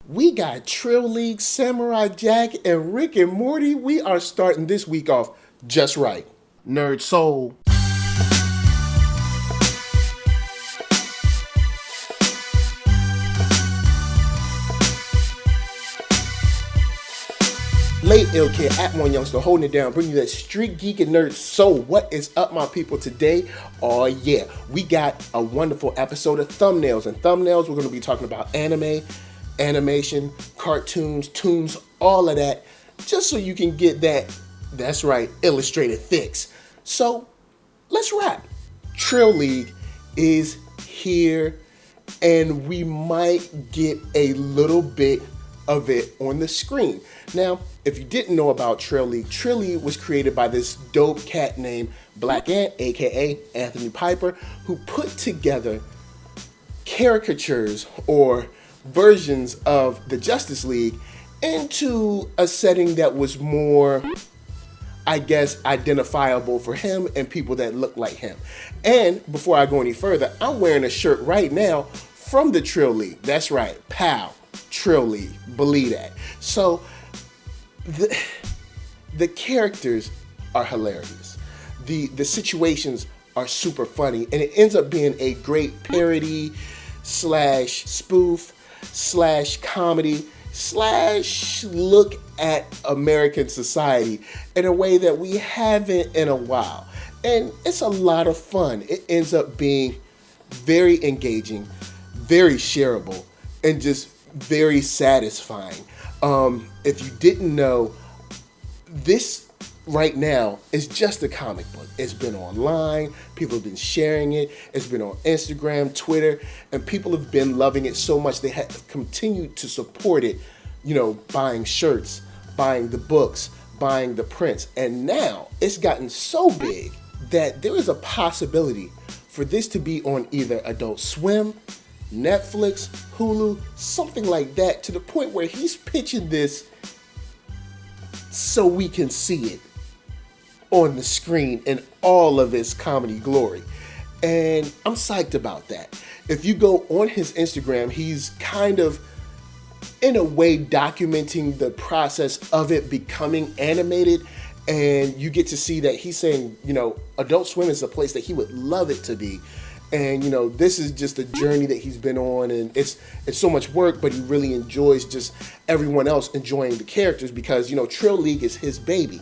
We got Trill League, Samurai Jack, and Rick and Morty. We are starting this week off just right. NERDSoul. Late ill kid at one youngster holding it down, bringing you that street geek and nerd soul. What is up, my people? Today, oh yeah, we got a wonderful episode of thumbnails. And thumbnails, we're going to be talking about anime, animation, cartoons, toons, all of that, just so you can get that, that's right, illustrated fix. So let's wrap. Trill League is here, and we might get a little bit of it on the screen. Now, if you didn't know about Trill League was created by this dope cat named Black Ant, aka Anthony Piper, who put together caricatures or versions of the Justice League into a setting that was more, I guess, identifiable for him and people that look like him. And before I go any further, I'm wearing a shirt right now from the Trill League. That's right, POW, Trill League, believe that. So the characters are hilarious. The situations are super funny, and it ends up being a great parody slash spoof slash comedy slash look at American society in a way that we haven't in a while. And it's a lot of fun. It ends up being very engaging, very shareable, and just very satisfying. If you didn't know, this right now is just a comic book. It's been online, people have been sharing it, it's been on Instagram, Twitter, and people have been loving it so much they have continued to support it, buying shirts, buying the books, buying the prints. And now it's gotten so big that there is a possibility for this to be on either Adult Swim, Netflix, Hulu, something like that, to the point where he's pitching this so we can see it on the screen in all of its comedy glory. And I'm psyched about that. If you go on his Instagram, he's kind of, in a way, documenting the process of it becoming animated. And you get to see that he's saying, Adult Swim is a place that he would love it to be. And, this is just a journey that he's been on, and it's so much work, but he really enjoys just everyone else enjoying the characters because, Trill League is his baby.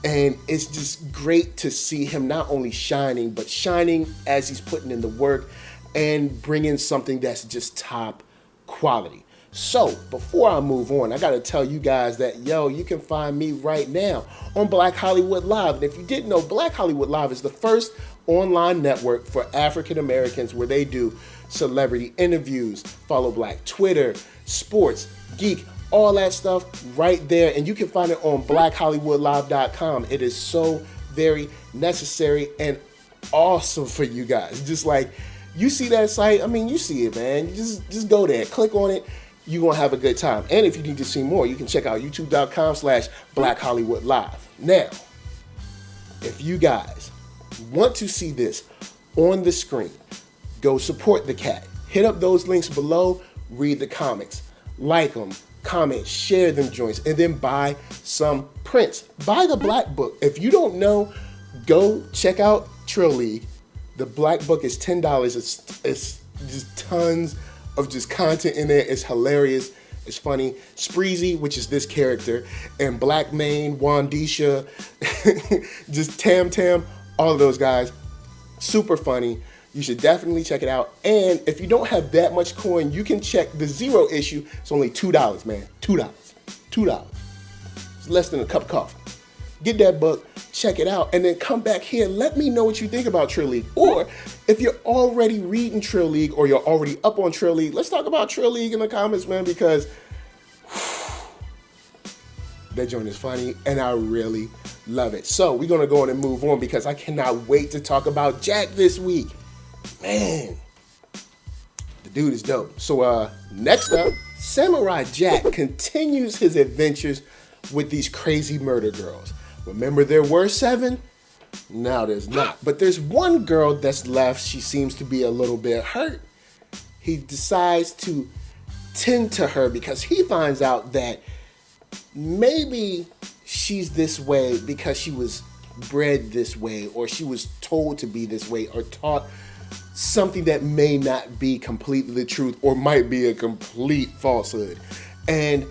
And it's just great to see him not only shining, but shining as he's putting in the work and bringing something that's just top quality. So before I move on, I got to tell you guys that, you can find me right now on Black Hollywood Live. And if you didn't know, Black Hollywood Live is the first online network for African Americans where they do celebrity interviews, follow Black Twitter, sports, geek, all that stuff right there. And you can find it on blackhollywoodlive.com. It is so very necessary and awesome for you guys. Just like you see that site, you see it, man. You just go there, click on it. You're going to have a good time. And if you need to see more, you can check out youtube.com/blackhollywoodlive. Now, if you guys want to see this on the screen, go support the cat. Hit up those links below, read the comics, like them, comment, share them joints, and then buy some prints. Buy the Black Book. If you don't know, go check out Trill League. The Black Book is $10. It's just tons of just content in there. It's hilarious. It's funny. Spreezy, which is this character, and Black Mane, Wandisha, just Tam, all of those guys, super funny. You should definitely check it out. And if you don't have that much coin, you can check the Zero issue. It's only $2, man. $2. It's less than a cup of coffee. Get that book, check it out, and then come back here. Let me know what you think about Trill League. Or if you're already reading Trill League or you're already up on Trill League, let's talk about Trill League in the comments, man, because that joint is funny and I really love it. So we're going to go on and move on because I cannot wait to talk about Jack this week. Man, the dude is dope. So next up, Samurai Jack continues his adventures with these crazy murder girls. Remember, there were 7? Now there's not. But there's one girl that's left. She seems to be a little bit hurt. He decides to tend to her because he finds out that maybe she's this way because she was bred this way, or she was told to be this way, or taught something that may not be completely the truth or might be a complete falsehood. And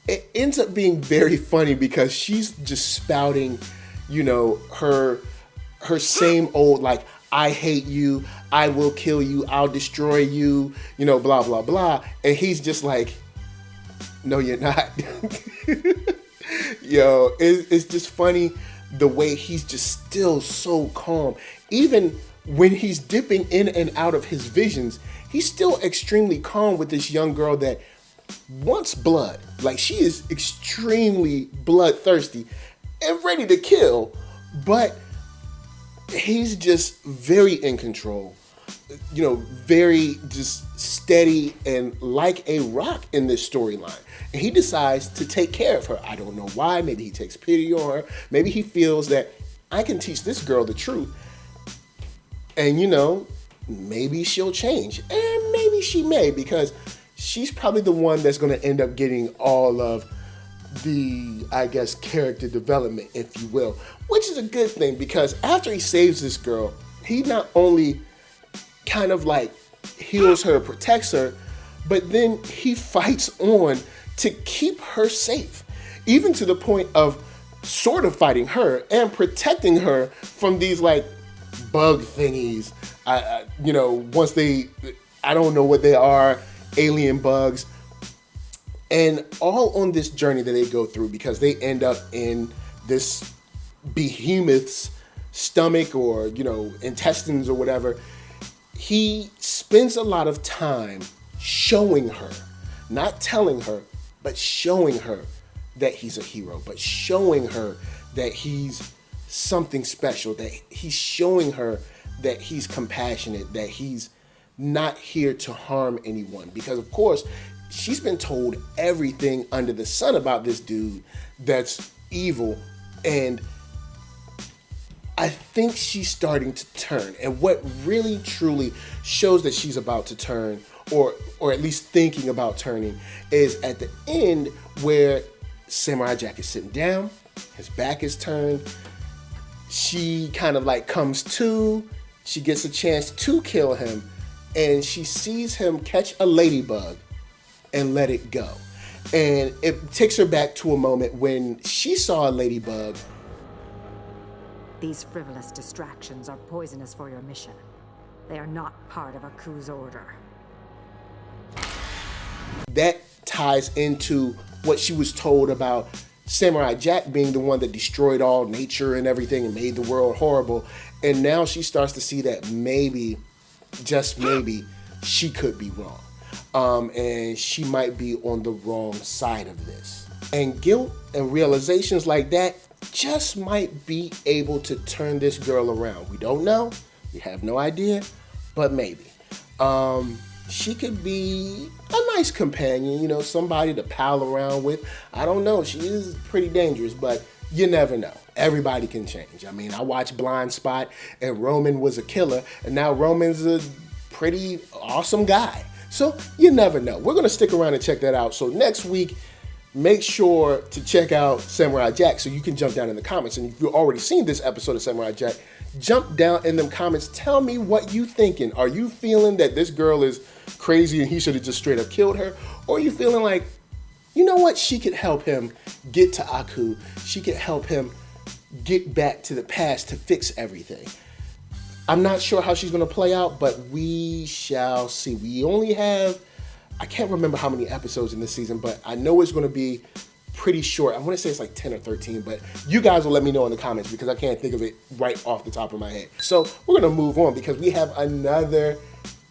it ends up being very funny because she's just spouting, her same old, like, I hate you, I will kill you, I'll destroy you, blah, blah, blah. And he's just like, no, you're not. It's just funny the way he's just still so calm. Even when he's dipping in and out of his visions, he's still extremely calm with this young girl that wants blood. Like, she is extremely bloodthirsty and ready to kill, but he's just very in control, very just steady and like a rock in this storyline. And he decides to take care of her. I don't know why. Maybe he takes pity on her. Maybe he feels that I can teach this girl the truth. And, maybe she'll change. And maybe she may, because she's probably the one that's going to end up getting all of the, I guess, character development, if you will. Which is a good thing, because after he saves this girl, he not only kind of like heals her, protects her, but then he fights on to keep her safe. Even to the point of sort of fighting her and protecting her from these like bug thingies. Once I don't know what they are, alien bugs. And all on this journey that they go through, because they end up in this behemoth's stomach or, intestines or whatever. He spends a lot of time showing her, not telling her, but showing her that he's a hero, but showing her that he's something special, that he's showing her that he's compassionate, that he's not here to harm anyone. Because, of course, she's been told everything under the sun about this dude that's evil, and I think she's starting to turn. And what really truly shows that she's about to turn, or at least thinking about turning, is at the end where Samurai Jack is sitting down, his back is turned, she kind of like comes to, she gets a chance to kill him, and she sees him catch a ladybug and let it go. And it takes her back to a moment when she saw a ladybug. These frivolous distractions are poisonous for your mission. They are not part of Aku's order. That ties into what she was told about Samurai Jack being the one that destroyed all nature and everything and made the world horrible. And now she starts to see that maybe, just maybe, she could be wrong. And she might be on the wrong side of this. And guilt and realizations like that just might be able to turn this girl around. We don't know. We have no idea. But maybe. She could be a nice companion, somebody to pal around with. I don't know. She is pretty dangerous, but you never know. Everybody can change. I mean, I watched Blind Spot, and Roman was a killer, and now Roman's a pretty awesome guy. So you never know. We're going to stick around and check that out. So next week, make sure to check out Samurai Jack so you can jump down in the comments. And if you've already seen this episode of Samurai Jack, jump down in them comments. Tell me what you thinking. Are you feeling that this girl is crazy and he should have just straight up killed her? Or are you feeling like, you know what? She could help him get to Aku. She could help him get back to the past to fix everything. I'm not sure how she's going to play out, but we shall see. We only have, I can't remember how many episodes in this season, but I know it's going to be pretty short. I want to say it's like 10 or 13, but you guys will let me know in the comments because I can't think of it right off the top of my head. So we're going to move on because we have another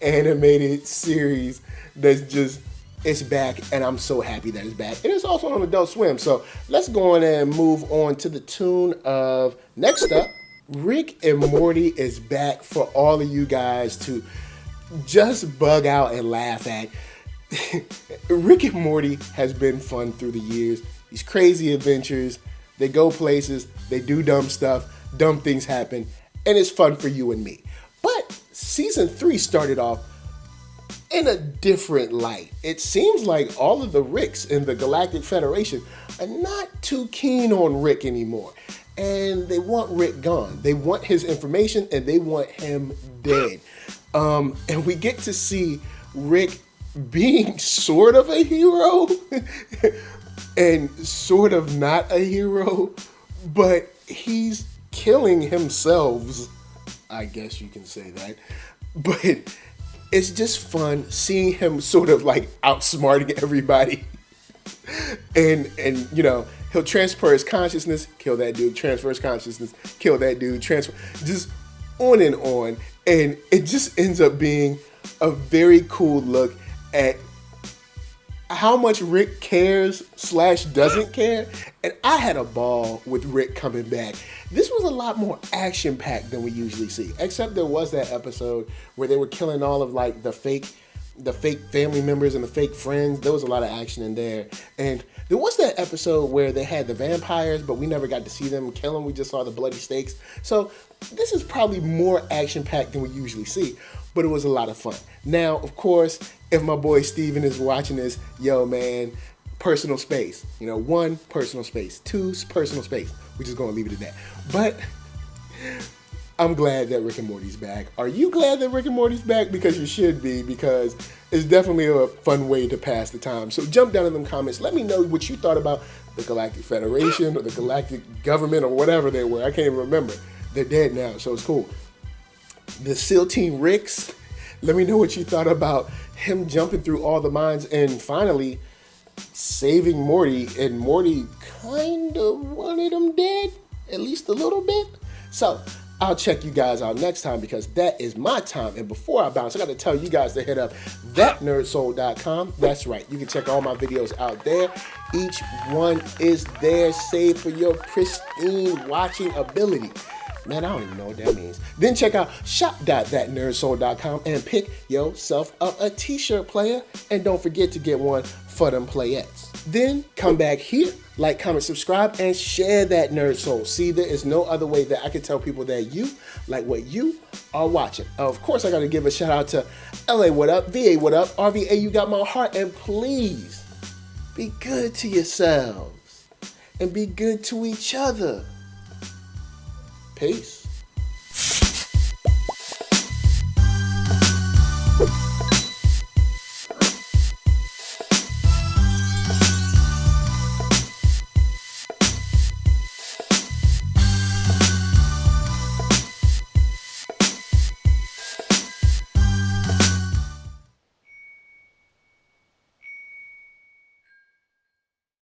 animated series that's just, it's back, and I'm so happy that it's back. And it's also on Adult Swim. So let's go on and move on to the tune of, next up, Rick and Morty is back for all of you guys to just bug out and laugh at. Rick and Morty has been fun through the years. These crazy adventures, they go places, they do dumb stuff, dumb things happen, and it's fun for you and me. But season 3 started off in a different light. It seems like all of the Ricks in the Galactic Federation are not too keen on Rick anymore. And they want Rick gone. They want his information and they want him dead. And we get to see Rick being sort of a hero and sort of not a hero, but he's killing himself. I guess you can say that. But it's just fun seeing him sort of like outsmarting everybody. And you know, he'll transfer his consciousness, kill that dude, transfer his consciousness, kill that dude, transfer, just on and on. And it just ends up being a very cool look at how much Rick cares / doesn't care. And I had a ball with Rick coming back. This was a lot more action-packed than we usually see, except there was that episode where they were killing all of like the fake family members and the fake friends. There was a lot of action in there. And there was that episode where they had the vampires, but we never got to see them kill them. We just saw the bloody stakes. So this is probably more action-packed than we usually see, but it was a lot of fun. Now, of course, if my boy Steven is watching this, yo, man, personal space. You know, 1, personal space. 2, personal space. We're just going to leave it at that. But I'm glad that Rick and Morty's back. Are you glad that Rick and Morty's back? Because you should be, because it's definitely a fun way to pass the time. So jump down in them comments. Let me know what you thought about the Galactic Federation or the Galactic Government or whatever they were. I can't even remember. They're dead now, so it's cool. The SEAL Team Ricks. Let me know what you thought about him jumping through all the mines and finally saving Morty. And Morty kind of wanted him dead, at least a little bit. So I'll check you guys out next time because that is my time. And before I bounce, I got to tell you guys to hit up ThatNERDSoul.com. That's right. You can check all my videos out there. Each one is there, saved for your pristine watching ability. Man, I don't even know what that means. Then check out shop.thatnerdsoul.com and pick yourself up a t-shirt, player. And don't forget to get one for them playettes. Then come back here, like, comment, subscribe, and share that Nerd Soul. See, there is no other way that I can tell people that you like what you are watching. Of course, I got to give a shout out to LA, what up? VA, what up? RVA, you got my heart. And please, be good to yourselves. And be good to each other. Peace.